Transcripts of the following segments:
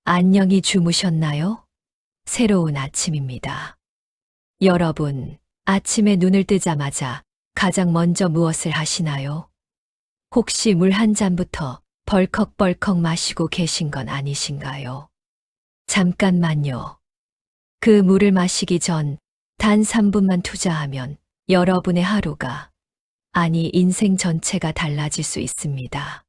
안녕히 주무셨나요? 새로운 아침입니다. 여러분, 아침에 눈을 뜨자마자 가장 먼저 무엇을 하시나요? 혹시 물 한 잔부터 벌컥벌컥 마시고 계신 건 아니신가요? 잠깐만요. 그 물을 마시기 전 단 3분만 투자하면 여러분의 하루가, 아니 인생 전체가 달라질 수 있습니다.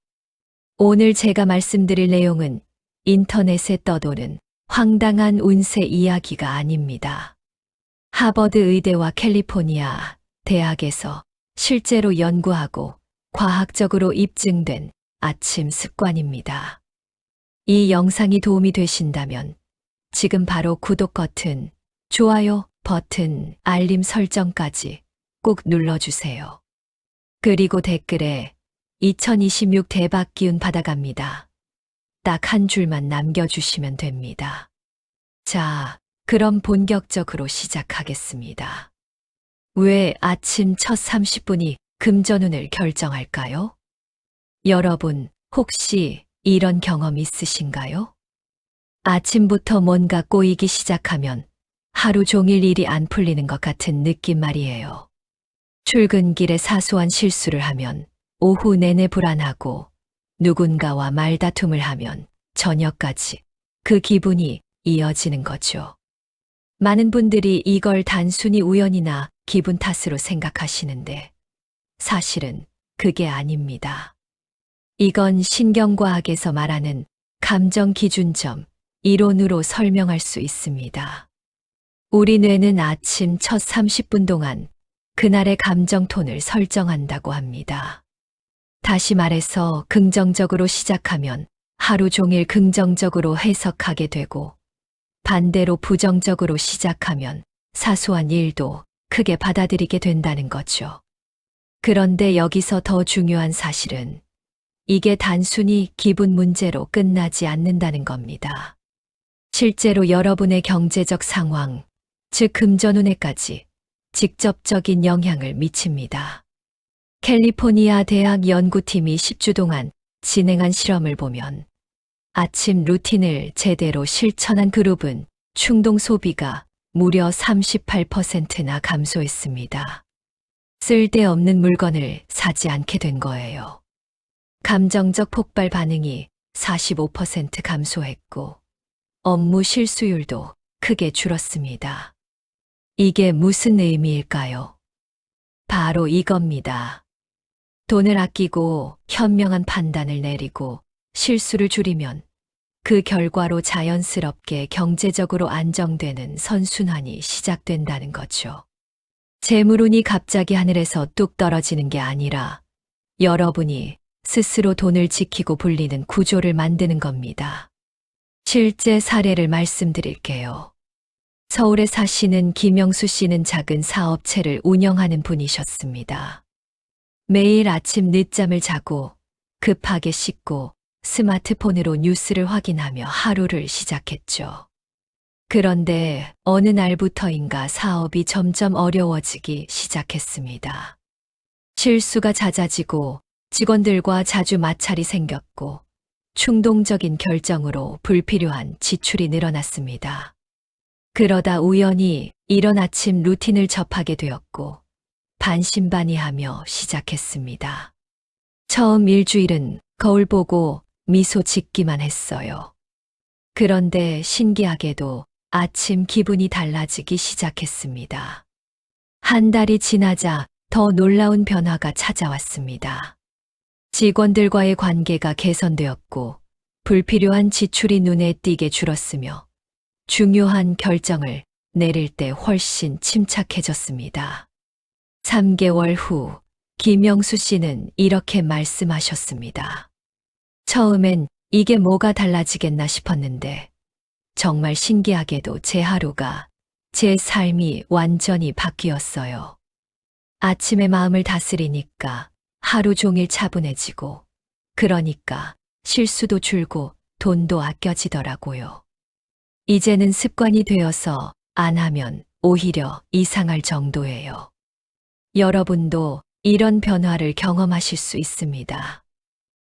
오늘 제가 말씀드릴 내용은 인터넷에 떠도는 황당한 운세 이야기가 아닙니다. 하버드 의대와 캘리포니아 대학에서 실제로 연구하고 과학적으로 입증된 아침 습관입니다. 이 영상이 도움이 되신다면 지금 바로 구독 버튼, 좋아요 버튼, 알림 설정까지 꼭 눌러주세요. 그리고 댓글에 2026 대박 기운 받아갑니다. 딱 한 줄만 남겨주시면 됩니다. 자, 그럼 본격적으로 시작하겠습니다. 왜 아침 첫 30분이 금전운을 결정할까요? 여러분, 혹시 이런 경험 있으신가요? 아침부터 뭔가 꼬이기 시작하면 하루 종일 일이 안 풀리는 것 같은 느낌 말이에요. 출근길에 사소한 실수를 하면 오후 내내 불안하고, 누군가와 말다툼을 하면 저녁까지 그 기분이 이어지는 거죠. 많은 분들이 이걸 단순히 우연이나 기분 탓으로 생각하시는데 사실은 그게 아닙니다. 이건 신경과학에서 말하는 감정 기준점 이론으로 설명할 수 있습니다. 우리 뇌는 아침 첫 30분 동안 그날의 감정 톤을 설정한다고 합니다. 다시 말해서 긍정적으로 시작하면 하루 종일 긍정적으로 해석하게 되고, 반대로 부정적으로 시작하면 사소한 일도 크게 받아들이게 된다는 거죠. 그런데 여기서 더 중요한 사실은 이게 단순히 기분 문제로 끝나지 않는다는 겁니다. 실제로 여러분의 경제적 상황, 즉 금전운에까지 직접적인 영향을 미칩니다. 캘리포니아 대학 연구팀이 10주 동안 진행한 실험을 보면 아침 루틴을 제대로 실천한 그룹은 충동 소비가 무려 38%나 감소했습니다. 쓸데없는 물건을 사지 않게 된 거예요. 감정적 폭발 반응이 45% 감소했고, 업무 실수율도 크게 줄었습니다. 이게 무슨 의미일까요? 바로 이겁니다. 돈을 아끼고 현명한 판단을 내리고 실수를 줄이면 그 결과로 자연스럽게 경제적으로 안정되는 선순환이 시작된다는 거죠. 재물운이 갑자기 하늘에서 뚝 떨어지는 게 아니라 여러분이 스스로 돈을 지키고 불리는 구조를 만드는 겁니다. 실제 사례를 말씀드릴게요. 서울에 사시는 김영수 씨는 작은 사업체를 운영하는 분이셨습니다. 매일 아침 늦잠을 자고 급하게 씻고 스마트폰으로 뉴스를 확인하며 하루를 시작했죠. 그런데 어느 날부터인가 사업이 점점 어려워지기 시작했습니다. 실수가 잦아지고 직원들과 자주 마찰이 생겼고, 충동적인 결정으로 불필요한 지출이 늘어났습니다. 그러다 우연히 이런 아침 루틴을 접하게 되었고 반신반의하며 시작했습니다. 처음 일주일은 거울 보고 미소 짓기만 했어요. 그런데 신기하게도 아침 기분이 달라지기 시작했습니다. 한 달이 지나자 더 놀라운 변화가 찾아왔습니다. 직원들과의 관계가 개선되었고 불필요한 지출이 눈에 띄게 줄었으며 중요한 결정을 내릴 때 훨씬 침착해졌습니다. 3개월 후 김영수 씨는 이렇게 말씀하셨습니다. 처음엔 이게 뭐가 달라지겠나 싶었는데 정말 신기하게도 제 하루가, 제 삶이 완전히 바뀌었어요. 아침에 마음을 다스리니까 하루 종일 차분해지고, 그러니까 실수도 줄고 돈도 아껴지더라고요. 이제는 습관이 되어서 안 하면 오히려 이상할 정도예요. 여러분도 이런 변화를 경험하실 수 있습니다.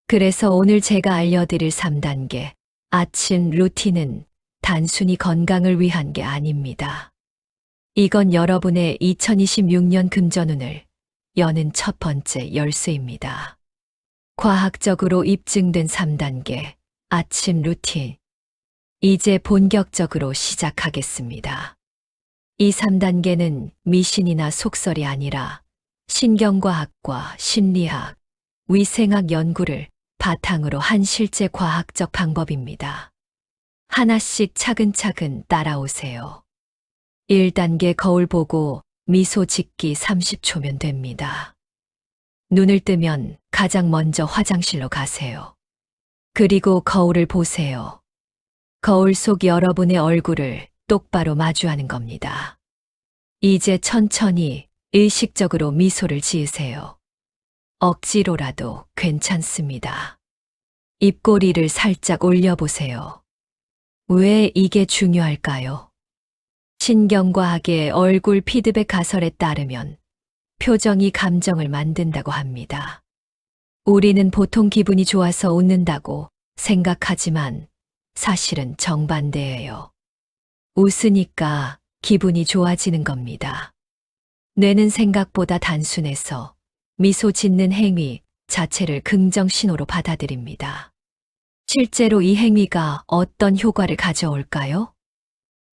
그래서 오늘 제가 알려드릴 3단계 아침 루틴은 단순히 건강을 위한 게 아닙니다. 이건 여러분의 2026년 금전운을 여는 첫 번째 열쇠입니다. 과학적으로 입증된 3단계 아침 루틴. 이제 본격적으로 시작하겠습니다. 이 3단계는 미신이나 속설이 아니라 신경과학과 심리학, 위생학 연구를 바탕으로 한 실제 과학적 방법입니다. 하나씩 차근차근 따라오세요. 1단계 거울 보고 미소 짓기 30초면 됩니다. 눈을 뜨면 가장 먼저 화장실로 가세요. 그리고 거울을 보세요. 거울 속 여러분의 얼굴을 똑바로 마주하는 겁니다. 이제 천천히 의식적으로 미소를 지으세요. 억지로라도 괜찮습니다. 입꼬리를 살짝 올려보세요. 왜 이게 중요할까요? 신경과학의 얼굴 피드백 가설에 따르면 표정이 감정을 만든다고 합니다. 우리는 보통 기분이 좋아서 웃는다고 생각하지만 사실은 정반대예요. 웃으니까 기분이 좋아지는 겁니다. 뇌는 생각보다 단순해서 미소 짓는 행위 자체를 긍정 신호로 받아들입니다. 실제로 이 행위가 어떤 효과를 가져올까요?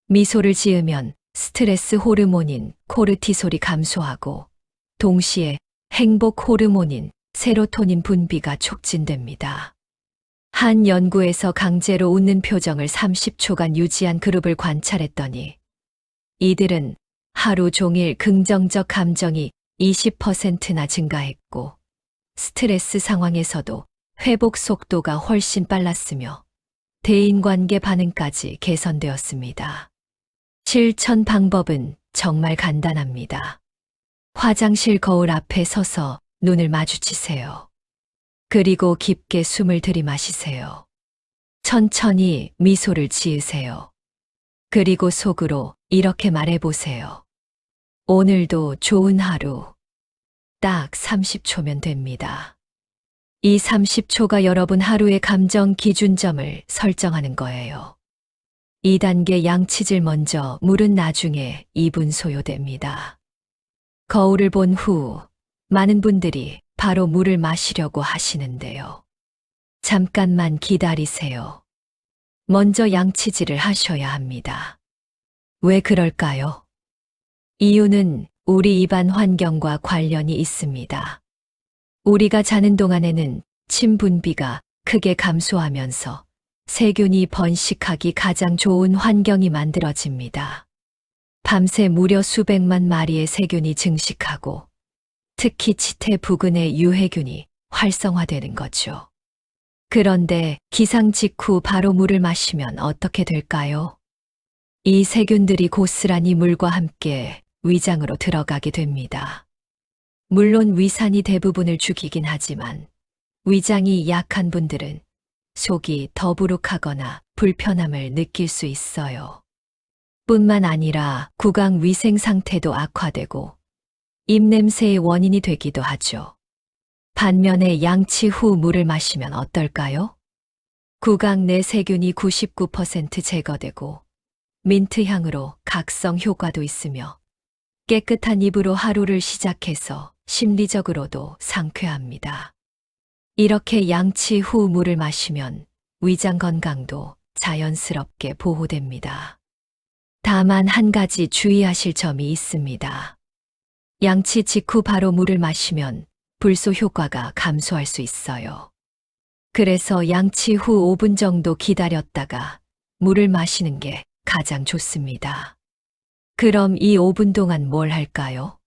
미소를 지으면 스트레스 호르몬인 코르티솔이 감소하고 동시에 행복 호르몬인 세로토닌 분비가 촉진됩니다. 한 연구에서 강제로 웃는 표정을 30초간 유지한 그룹을 관찰했더니 이들은 하루 종일 긍정적 감정이 20%나 증가했고 스트레스 상황에서도 회복 속도가 훨씬 빨랐으며 대인관계 반응까지 개선되었습니다. 실천 방법은 정말 간단합니다. 화장실 거울 앞에 서서 눈을 마주치세요. 그리고 깊게 숨을 들이마시세요. 천천히 미소를 지으세요. 그리고 속으로 이렇게 말해보세요. 오늘도 좋은 하루. 딱 30초면 됩니다. 이 30초가 여러분 하루의 감정 기준점을 설정하는 거예요. 2단계 양치질 먼저, 물은 나중에 2분 소요됩니다. 거울을 본 후 많은 분들이 바로 물을 마시려고 하시는데요. 잠깐만 기다리세요. 먼저 양치질을 하셔야 합니다. 왜 그럴까요? 이유는 우리 입안 환경과 관련이 있습니다. 우리가 자는 동안에는 침 분비가 크게 감소하면서 세균이 번식하기 가장 좋은 환경이 만들어집니다. 밤새 무려 수백만 마리의 세균이 증식하고 특히 치태 부근의 유해균이 활성화되는 거죠. 그런데 기상 직후 바로 물을 마시면 어떻게 될까요? 이 세균들이 고스란히 물과 함께 위장으로 들어가게 됩니다. 물론 위산이 대부분을 죽이긴 하지만 위장이 약한 분들은 속이 더부룩하거나 불편함을 느낄 수 있어요. 뿐만 아니라 구강 위생 상태도 악화되고 입냄새의 원인이 되기도 하죠. 반면에 양치 후 물을 마시면 어떨까요? 구강 내 세균이 99% 제거되고 민트 향으로 각성 효과도 있으며 깨끗한 입으로 하루를 시작해서 심리적으로도 상쾌합니다. 이렇게 양치 후 물을 마시면 위장 건강도 자연스럽게 보호됩니다. 다만 한 가지 주의하실 점이 있습니다. 양치 직후 바로 물을 마시면 불소 효과가 감소할 수 있어요. 그래서 양치 후 5분 정도 기다렸다가 물을 마시는 게 가장 좋습니다. 그럼 이 5분 동안 뭘 할까요?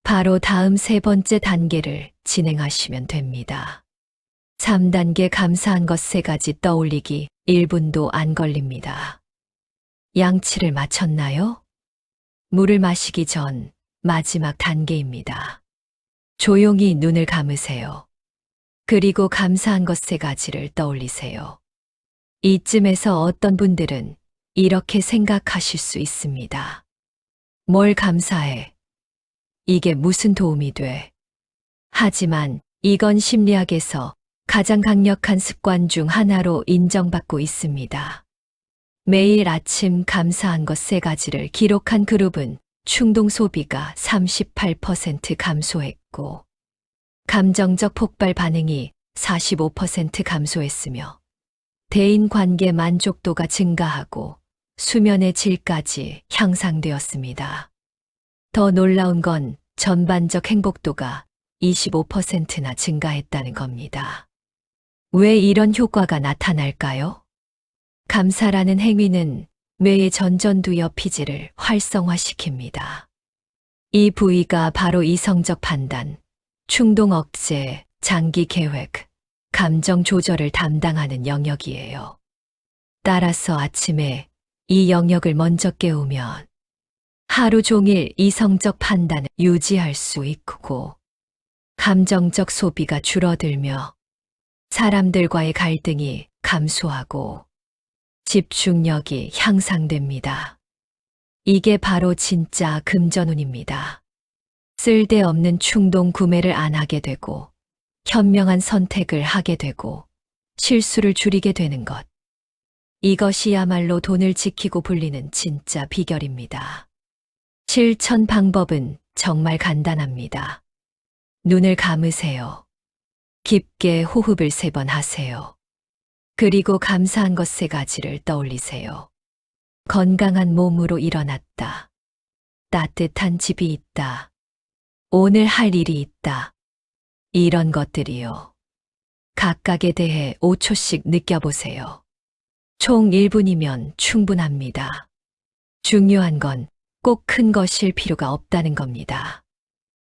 바로 다음 세 번째 단계를 진행하시면 됩니다. 3단계 감사한 것 3가지 떠올리기 1분도 안 걸립니다. 양치를 마쳤나요? 물을 마시기 전 마지막 단계입니다. 조용히 눈을 감으세요. 그리고 감사한 것 3가지를 떠올리세요. 이쯤에서 어떤 분들은 이렇게 생각하실 수 있습니다. 뭘 감사해? 이게 무슨 도움이 돼? 하지만 이건 심리학에서 가장 강력한 습관 중 하나로 인정받고 있습니다. 매일 아침 감사한 것 3가지를 기록한 그룹은 충동 소비가 38% 감소했고, 감정적 폭발 반응이 45% 감소했으며, 대인 관계 만족도가 증가하고 수면의 질까지 향상되었습니다. 더 놀라운 건 전반적 행복도가 25%나 증가했다는 겁니다. 왜 이런 효과가 나타날까요? 감사라는 행위는 뇌의 전전두엽 피지를 활성화시킵니다. 이 부위가 바로 이성적 판단, 충동 억제, 장기 계획, 감정 조절을 담당하는 영역이에요. 따라서 아침에 이 영역을 먼저 깨우면 하루 종일 이성적 판단을 유지할 수 있고, 감정적 소비가 줄어들며 사람들과의 갈등이 감소하고 집중력이 향상됩니다. 이게 바로 진짜 금전운입니다. 쓸데없는 충동 구매를 안 하게 되고, 현명한 선택을 하게 되고, 실수를 줄이게 되는 것. 이것이야말로 돈을 지키고 불리는 진짜 비결입니다. 실천 방법은 정말 간단합니다. 눈을 감으세요. 깊게 호흡을 3번 하세요. 그리고 감사한 것 3가지를 떠올리세요. 건강한 몸으로 일어났다. 따뜻한 집이 있다. 오늘 할 일이 있다. 이런 것들이요. 각각에 대해 5초씩 느껴보세요. 총 1분이면 충분합니다. 중요한 건 꼭 큰 것일 필요가 없다는 겁니다.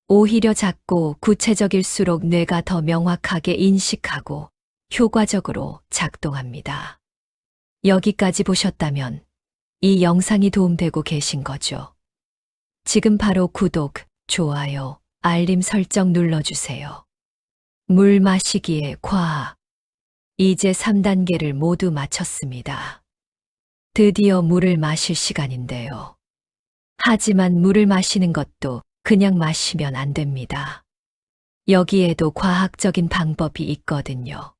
오히려 작고 구체적일수록 뇌가 더 명확하게 인식하고 효과적으로 작동합니다. 여기까지 보셨다면 이 영상이 도움되고 계신 거죠? 지금 바로 구독, 좋아요, 알림 설정 눌러주세요. 물 마시기의 과학. 이제 3단계를 모두 마쳤습니다. 드디어 물을 마실 시간인데요. 하지만 물을 마시는 것도 그냥 마시면 안 됩니다. 여기에도 과학적인 방법이 있거든요.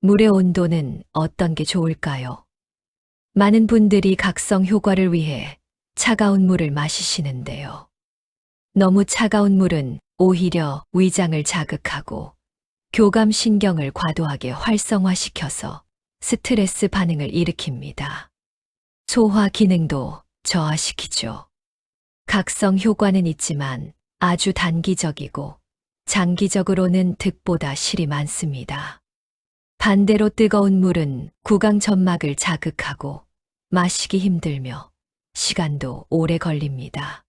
물의 온도는 어떤 게 좋을까요? 많은 분들이 각성 효과를 위해 차가운 물을 마시시는데요. 너무 차가운 물은 오히려 위장을 자극하고 교감신경을 과도하게 활성화시켜서 스트레스 반응을 일으킵니다. 소화 기능도 저하시키죠. 각성 효과는 있지만 아주 단기적이고 장기적으로는 득보다 실이 많습니다. 반대로 뜨거운 물은 구강 점막을 자극하고 마시기 힘들며 시간도 오래 걸립니다.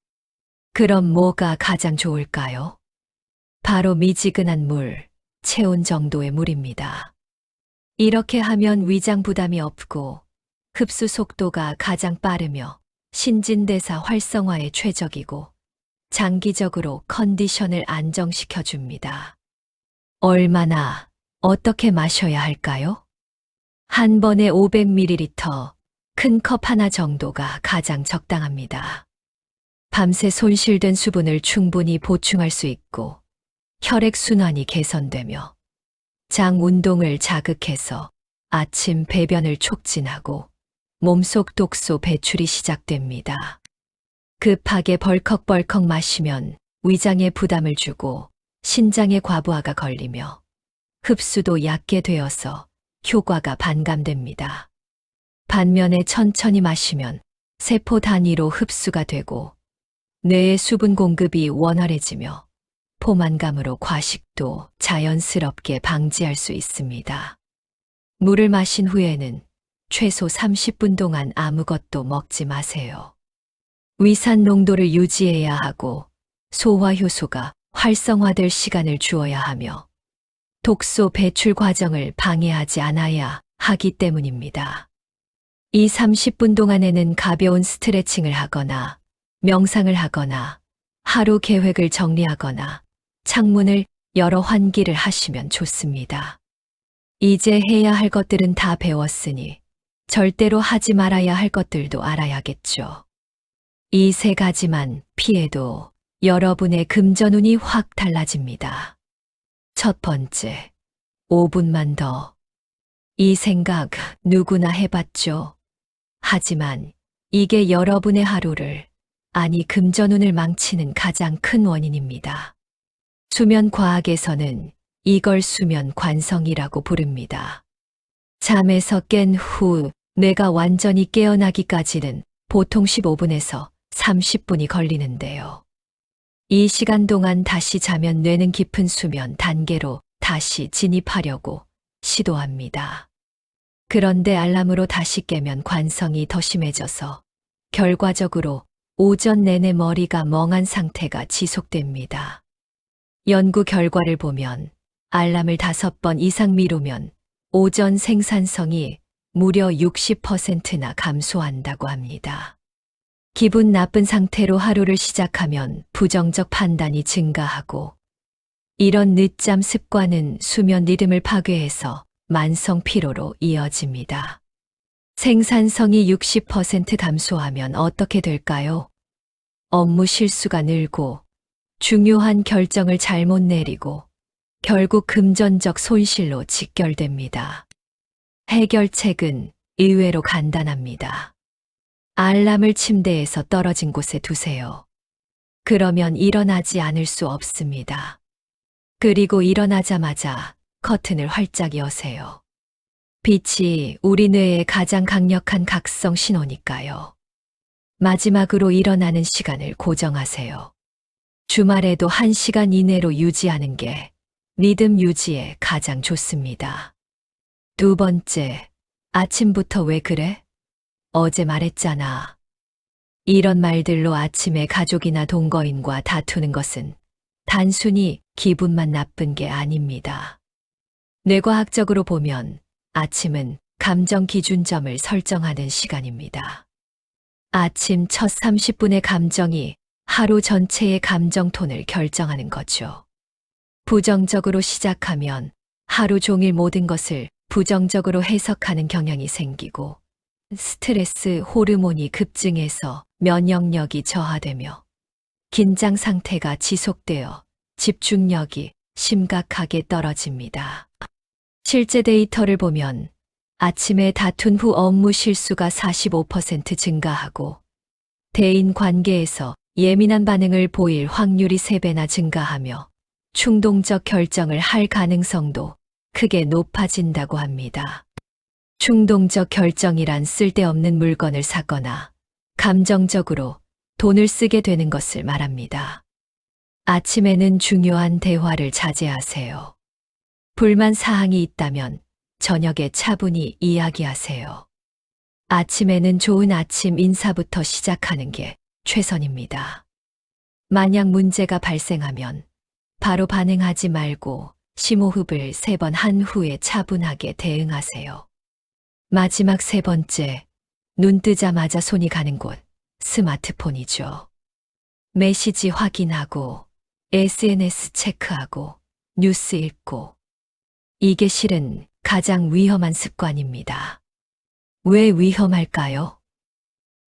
그럼 뭐가 가장 좋을까요? 바로 미지근한 물, 체온 정도의 물입니다. 이렇게 하면 위장 부담이 없고 흡수 속도가 가장 빠르며 신진대사 활성화에 최적이고 장기적으로 컨디션을 안정시켜줍니다. 얼마나, 어떻게 마셔야 할까요? 한 번에 500ml, 큰 컵 하나 정도가 가장 적당합니다. 밤새 손실된 수분을 충분히 보충할 수 있고 혈액순환이 개선되며 장 운동을 자극해서 아침 배변을 촉진하고 몸속 독소 배출이 시작됩니다. 급하게 벌컥벌컥 마시면 위장에 부담을 주고 신장에 과부하가 걸리며 흡수도 얕게 되어서 효과가 반감됩니다. 반면에 천천히 마시면 세포 단위로 흡수가 되고 뇌의 수분 공급이 원활해지며 포만감으로 과식도 자연스럽게 방지할 수 있습니다. 물을 마신 후에는 최소 30분 동안 아무것도 먹지 마세요. 위산 농도를 유지해야 하고 소화 효소가 활성화될 시간을 주어야 하며 독소 배출 과정을 방해하지 않아야 하기 때문입니다. 이 30분 동안에는 가벼운 스트레칭을 하거나 명상을 하거나 하루 계획을 정리하거나 창문을 열어 환기를 하시면 좋습니다. 이제 해야 할 것들은 다 배웠으니 절대로 하지 말아야 할 것들도 알아야겠죠. 이 3가지만 피해도 여러분의 금전운이 확 달라집니다. 첫 번째, 5분만 더. 이 생각 누구나 해봤죠. 하지만 이게 여러분의 하루를, 아니 금전운을 망치는 가장 큰 원인입니다. 수면 과학에서는 이걸 수면 관성이라고 부릅니다. 잠에서 깬 후 뇌가 완전히 깨어나기까지는 보통 15분에서 30분이 걸리는데요. 이 시간 동안 다시 자면 뇌는 깊은 수면 단계로 다시 진입하려고 시도합니다. 그런데 알람으로 다시 깨면 관성이 더 심해져서 결과적으로 오전 내내 머리가 멍한 상태가 지속됩니다. 연구 결과를 보면 알람을 5번 이상 미루면 오전 생산성이 무려 60%나 감소한다고 합니다. 기분 나쁜 상태로 하루를 시작하면 부정적 판단이 증가하고, 이런 늦잠 습관은 수면 리듬을 파괴해서 만성 피로로 이어집니다. 생산성이 60% 감소하면 어떻게 될까요? 업무 실수가 늘고, 중요한 결정을 잘못 내리고, 결국 금전적 손실로 직결됩니다. 해결책은 의외로 간단합니다. 알람을 침대에서 떨어진 곳에 두세요. 그러면 일어나지 않을 수 없습니다. 그리고 일어나자마자 커튼을 활짝 여세요. 빛이 우리 뇌의 가장 강력한 각성 신호니까요. 마지막으로 일어나는 시간을 고정하세요. 주말에도 1시간 이내로 유지하는 게 리듬 유지에 가장 좋습니다. 2번째, 아침부터 왜 그래? 어제 말했잖아. 이런 말들로 아침에 가족이나 동거인과 다투는 것은 단순히 기분만 나쁜 게 아닙니다. 뇌과학적으로 보면 아침은 감정 기준점을 설정하는 시간입니다. 아침 첫 30분의 감정이 하루 전체의 감정 톤을 결정하는 거죠. 부정적으로 시작하면 하루 종일 모든 것을 부정적으로 해석하는 경향이 생기고, 스트레스 호르몬이 급증해서 면역력이 저하되며 긴장 상태가 지속되어 집중력이 심각하게 떨어집니다. 실제 데이터를 보면 아침에 다툰 후 업무 실수가 45% 증가하고, 대인 관계에서 예민한 반응을 보일 확률이 3배나 증가하며 충동적 결정을 할 가능성도 크게 높아진다고 합니다. 충동적 결정이란 쓸데없는 물건을 사거나 감정적으로 돈을 쓰게 되는 것을 말합니다. 아침에는 중요한 대화를 자제하세요. 불만 사항이 있다면 저녁에 차분히 이야기하세요. 아침에는 좋은 아침 인사부터 시작하는 게 최선입니다. 만약 문제가 발생하면 바로 반응하지 말고 심호흡을 3번 한 후에 차분하게 대응하세요. 마지막 3번째, 눈 뜨자마자 손이 가는 곳, 스마트폰이죠. 메시지 확인하고, SNS 체크하고, 뉴스 읽고. 이게 실은 가장 위험한 습관입니다. 왜 위험할까요?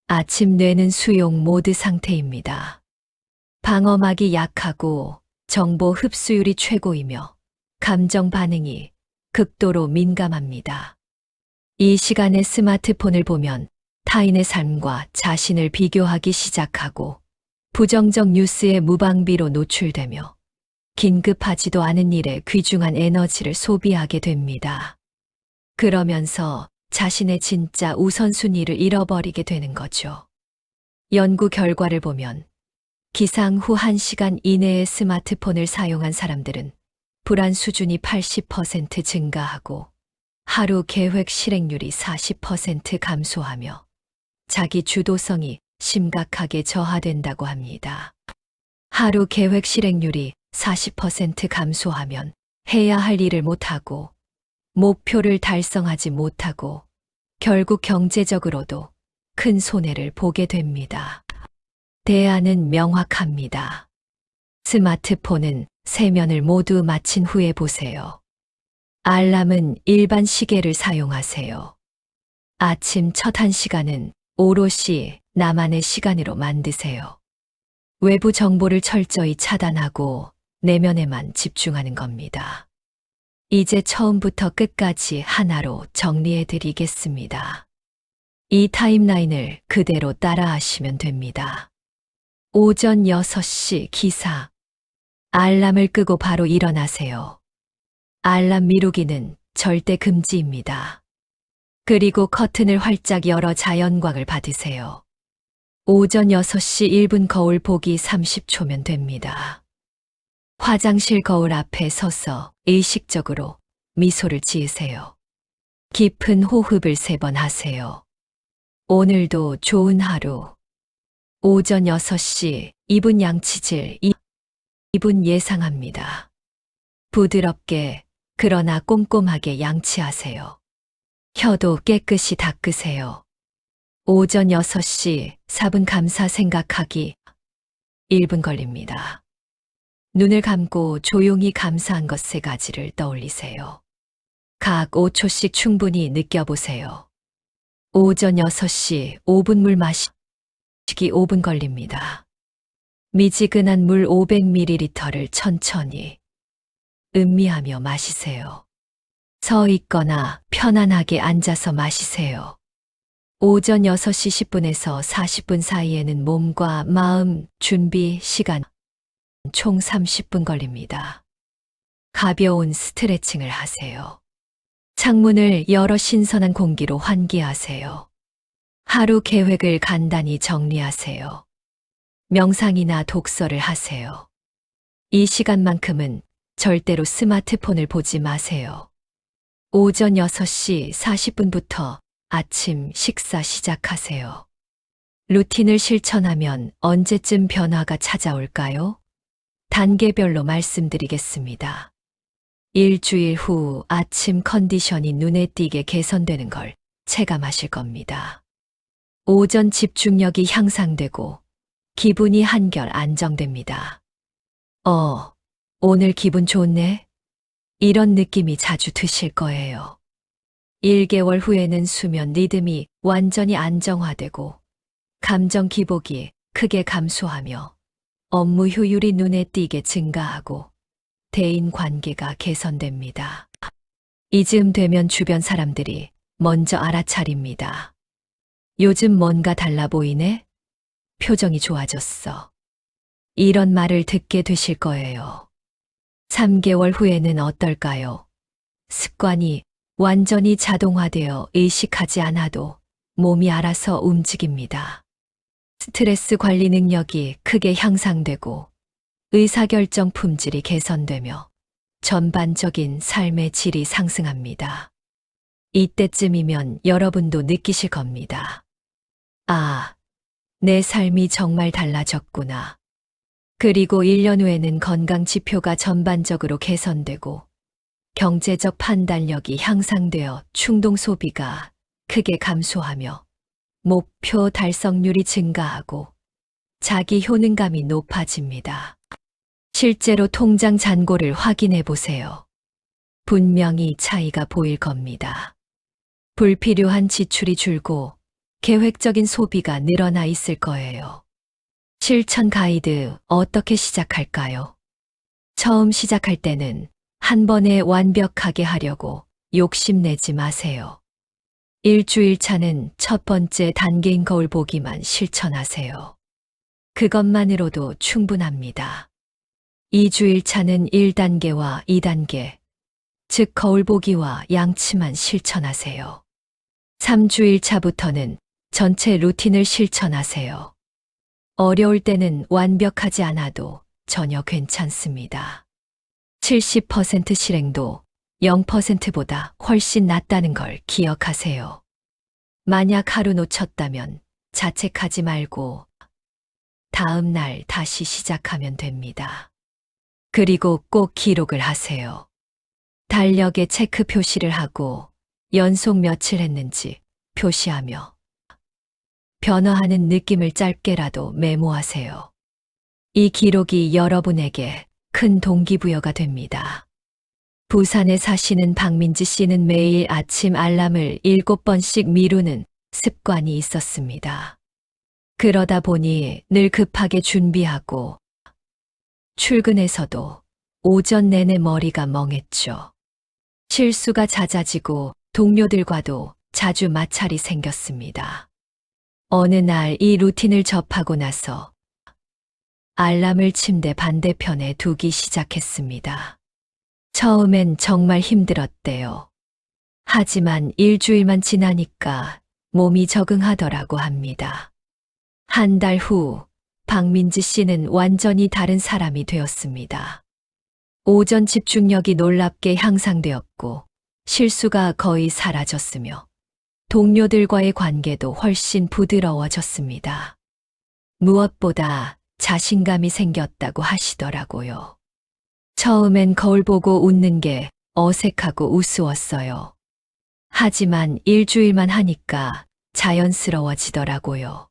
아침 뇌는 수용 모드 상태입니다. 방어막이 약하고 정보 흡수율이 최고이며 감정 반응이 극도로 민감합니다. 이 시간에 스마트폰을 보면 타인의 삶과 자신을 비교하기 시작하고, 부정적 뉴스에 무방비로 노출되며 긴급하지도 않은 일에 귀중한 에너지를 소비하게 됩니다. 그러면서 자신의 진짜 우선순위를 잃어버리게 되는 거죠. 연구 결과를 보면 기상 후 1시간 이내에 스마트폰을 사용한 사람들은 불안 수준이 80% 증가하고, 하루 계획 실행률이 40% 감소하며 자기 주도성이 심각하게 저하된다고 합니다. 하루 계획 실행률이 40% 감소하면 해야 할 일을 못하고, 목표를 달성하지 못하고, 결국 경제적으로도 큰 손해를 보게 됩니다. 대안은 명확합니다. 스마트폰은 3면을 모두 마친 후에 보세요. 알람은 일반 시계를 사용하세요. 아침 첫 1시간은 오롯이 나만의 시간으로 만드세요. 외부 정보를 철저히 차단하고 내면에만 집중하는 겁니다. 이제 처음부터 끝까지 하나로 정리해 드리겠습니다. 이 타임라인을 그대로 따라하시면 됩니다. 오전 6시 기사. 알람을 끄고 바로 일어나세요. 알람 미루기는 절대 금지입니다. 그리고 커튼을 활짝 열어 자연광을 받으세요. 오전 6시 1분 거울 보기 30초면 됩니다. 화장실 거울 앞에 서서 의식적으로 미소를 지으세요. 깊은 호흡을 3번 하세요. 오늘도 좋은 하루. 오전 6시 2분 양치질 2분 예상합니다. 부드럽게 그러나 꼼꼼하게 양치하세요. 혀도 깨끗이 닦으세요. 오전 6시 4분 감사 생각하기 1분 걸립니다. 눈을 감고 조용히 감사한 것 3가지를 떠올리세요. 각 5초씩 충분히 느껴보세요. 오전 6시 5분 물 마시기 5분 걸립니다. 미지근한 물 500ml를 천천히 음미하며 마시세요. 서 있거나 편안하게 앉아서 마시세요. 오전 6시 10분에서 40분 사이에는 몸과 마음 준비 시간 총 30분 걸립니다. 가벼운 스트레칭을 하세요. 창문을 열어 신선한 공기로 환기하세요. 하루 계획을 간단히 정리하세요. 명상이나 독서를 하세요. 이 시간만큼은 절대로 스마트폰을 보지 마세요. 오전 6시 40분부터 아침 식사 시작하세요. 루틴을 실천하면 언제쯤 변화가 찾아올까요? 단계별로 말씀드리겠습니다. 일주일 후 아침 컨디션이 눈에 띄게 개선되는 걸 체감하실 겁니다. 오전 집중력이 향상되고 기분이 한결 안정됩니다. 오늘 기분 좋네? 이런 느낌이 자주 드실 거예요. 1개월 후에는 수면 리듬이 완전히 안정화되고 감정 기복이 크게 감소하며 업무 효율이 눈에 띄게 증가하고 대인 관계가 개선됩니다. 이쯤 되면 주변 사람들이 먼저 알아차립니다. 요즘 뭔가 달라 보이네? 표정이 좋아졌어. 이런 말을 듣게 되실 거예요. 3개월 후에는 어떨까요? 습관이 완전히 자동화되어 의식하지 않아도 몸이 알아서 움직입니다. 스트레스 관리 능력이 크게 향상되고 의사결정 품질이 개선되며 전반적인 삶의 질이 상승합니다. 이때쯤이면 여러분도 느끼실 겁니다. 내 삶이 정말 달라졌구나. 그리고 1년 후에는 건강 지표가 전반적으로 개선되고 경제적 판단력이 향상되어 충동 소비가 크게 감소하며 목표 달성률이 증가하고 자기 효능감이 높아집니다. 실제로 통장 잔고를 확인해 보세요. 분명히 차이가 보일 겁니다. 불필요한 지출이 줄고 계획적인 소비가 늘어나 있을 거예요. 실천 가이드 어떻게 시작할까요? 처음 시작할 때는 한 번에 완벽하게 하려고 욕심내지 마세요. 일주일 차는 첫 번째 단계인 거울 보기만 실천하세요. 그것만으로도 충분합니다. 2주일 차는 1단계와 2단계, 즉 거울 보기와 양치만 실천하세요. 3주일 차부터는 전체 루틴을 실천하세요. 어려울 때는 완벽하지 않아도 전혀 괜찮습니다. 70% 실행도 0%보다 훨씬 낫다는 걸 기억하세요. 만약 하루 놓쳤다면 자책하지 말고 다음 날 다시 시작하면 됩니다. 그리고 꼭 기록을 하세요. 달력에 체크 표시를 하고 연속 며칠 했는지 표시하며 변화하는 느낌을 짧게라도 메모하세요. 이 기록이 여러분에게 큰 동기부여가 됩니다. 부산에 사시는 박민지 씨는 매일 아침 알람을 7번씩 미루는 습관이 있었습니다. 그러다 보니 늘 급하게 준비하고 출근해서도 오전 내내 머리가 멍했죠. 실수가 잦아지고 동료들과도 자주 마찰이 생겼습니다. 어느 날 이 루틴을 접하고 나서 알람을 침대 반대편에 두기 시작했습니다. 처음엔 정말 힘들었대요. 하지만 일주일만 지나니까 몸이 적응하더라고 합니다. 한 달 후 박민지 씨는 완전히 다른 사람이 되었습니다. 오전 집중력이 놀랍게 향상되었고 실수가 거의 사라졌으며 동료들과의 관계도 훨씬 부드러워졌습니다. 무엇보다 자신감이 생겼다고 하시더라고요. 처음엔 거울 보고 웃는 게 어색하고 우스웠어요. 하지만 일주일만 하니까 자연스러워지더라고요.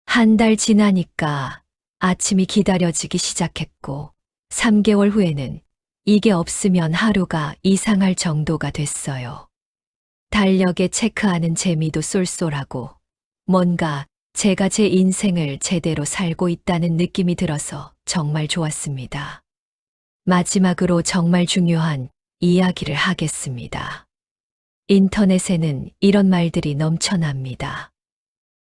한 달 지나니까 아침이 기다려지기 시작했고 3개월 후에는 이게 없으면 하루가 이상할 정도가 됐어요. 달력에 체크하는 재미도 쏠쏠하고 뭔가 제가 제 인생을 제대로 살고 있다는 느낌이 들어서 정말 좋았습니다. 마지막으로 정말 중요한 이야기를 하겠습니다. 인터넷에는 이런 말들이 넘쳐납니다.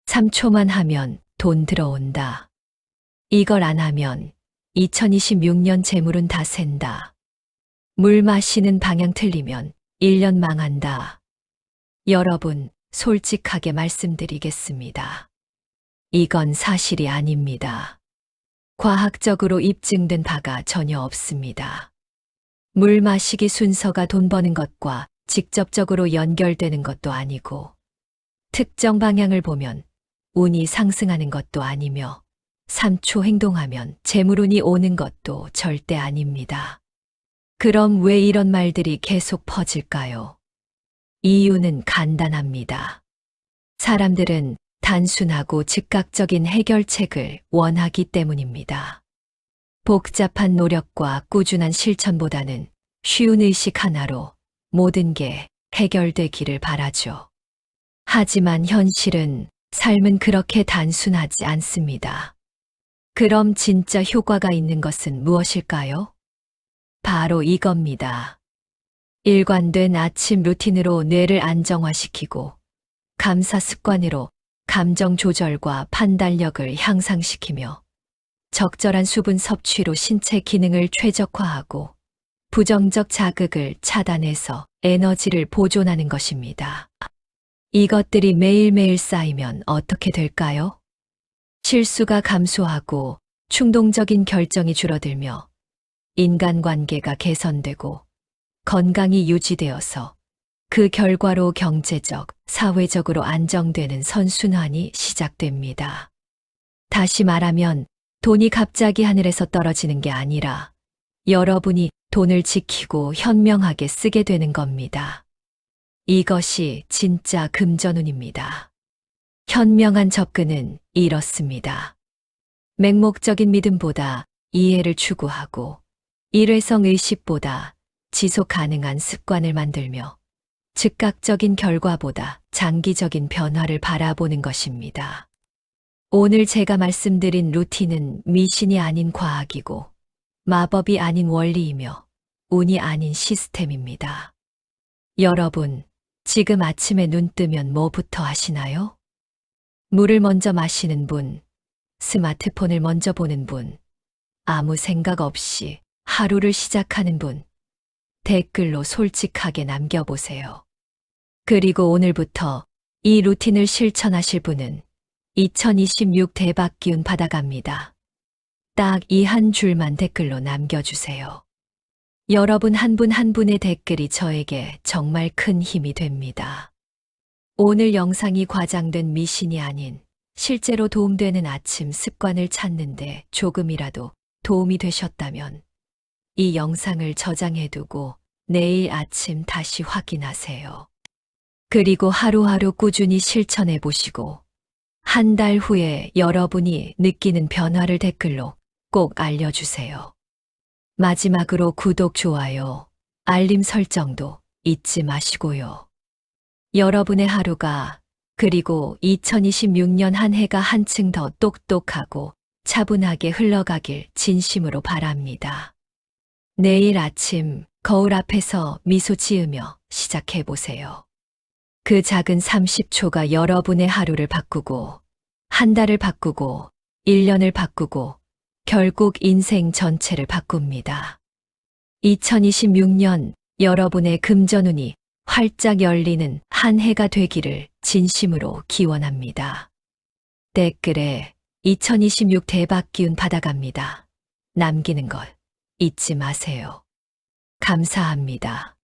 3초만 하면 돈 들어온다. 이걸 안 하면 2026년 재물은 다 샌다. 물 마시는 방향 틀리면 1년 망한다. 여러분, 솔직하게 말씀드리겠습니다. 이건 사실이 아닙니다. 과학적으로 입증된 바가 전혀 없습니다. 물 마시기 순서가 돈 버는 것과 직접적으로 연결되는 것도 아니고, 특정 방향을 보면 운이 상승하는 것도 아니며, 3초 행동하면 재물운이 오는 것도 절대 아닙니다. 그럼 왜 이런 말들이 계속 퍼질까요? 이유는 간단합니다. 사람들은 단순하고 즉각적인 해결책을 원하기 때문입니다. 복잡한 노력과 꾸준한 실천보다는 쉬운 의식 하나로 모든 게 해결되기를 바라죠. 하지만 현실은 삶은 그렇게 단순하지 않습니다. 그럼 진짜 효과가 있는 것은 무엇일까요? 바로 이겁니다. 일관된 아침 루틴으로 뇌를 안정화시키고 감사 습관으로 감정 조절과 판단력을 향상시키며 적절한 수분 섭취로 신체 기능을 최적화하고 부정적 자극을 차단해서 에너지를 보존하는 것입니다. 이것들이 매일매일 쌓이면 어떻게 될까요? 실수가 감소하고 충동적인 결정이 줄어들며 인간관계가 개선되고 건강이 유지되어서 그 결과로 경제적, 사회적으로 안정되는 선순환이 시작됩니다. 다시 말하면 돈이 갑자기 하늘에서 떨어지는 게 아니라 여러분이 돈을 지키고 현명하게 쓰게 되는 겁니다. 이것이 진짜 금전운입니다. 현명한 접근은 이렇습니다. 맹목적인 믿음보다 이해를 추구하고 일회성 의식보다 지속 가능한 습관을 만들며 즉각적인 결과보다 장기적인 변화를 바라보는 것입니다. 오늘 제가 말씀드린 루틴은 미신이 아닌 과학이고 마법이 아닌 원리이며 운이 아닌 시스템입니다. 여러분, 지금 아침에 눈 뜨면 뭐부터 하시나요? 물을 먼저 마시는 분, 스마트폰을 먼저 보는 분, 아무 생각 없이 하루를 시작하는 분, 댓글로 솔직하게 남겨보세요. 그리고 오늘부터 이 루틴을 실천하실 분은 2026 대박 기운 받아갑니다. 딱 이 한 줄만 댓글로 남겨주세요. 여러분 한 분 한 분의 댓글이 저에게 정말 큰 힘이 됩니다. 오늘 영상이 과장된 미신이 아닌 실제로 도움되는 아침 습관을 찾는데 조금이라도 도움이 되셨다면 이 영상을 저장해두고 내일 아침 다시 확인하세요. 그리고 하루하루 꾸준히 실천해 보시고 한 달 후에 여러분이 느끼는 변화를 댓글로 꼭 알려주세요. 마지막으로 구독, 좋아요, 알림 설정도 잊지 마시고요. 여러분의 하루가 그리고 2026년 한 해가 한층 더 똑똑하고 차분하게 흘러가길 진심으로 바랍니다. 내일 아침 거울 앞에서 미소 지으며 시작해 보세요. 그 작은 30초가 여러분의 하루를 바꾸고, 한 달을 바꾸고, 1년을 바꾸고, 결국 인생 전체를 바꿉니다. 2026년 여러분의 금전운이 활짝 열리는 한 해가 되기를 진심으로 기원합니다. 댓글에 2026 대박 기운 받아갑니다. 남기는 것 잊지 마세요. 감사합니다.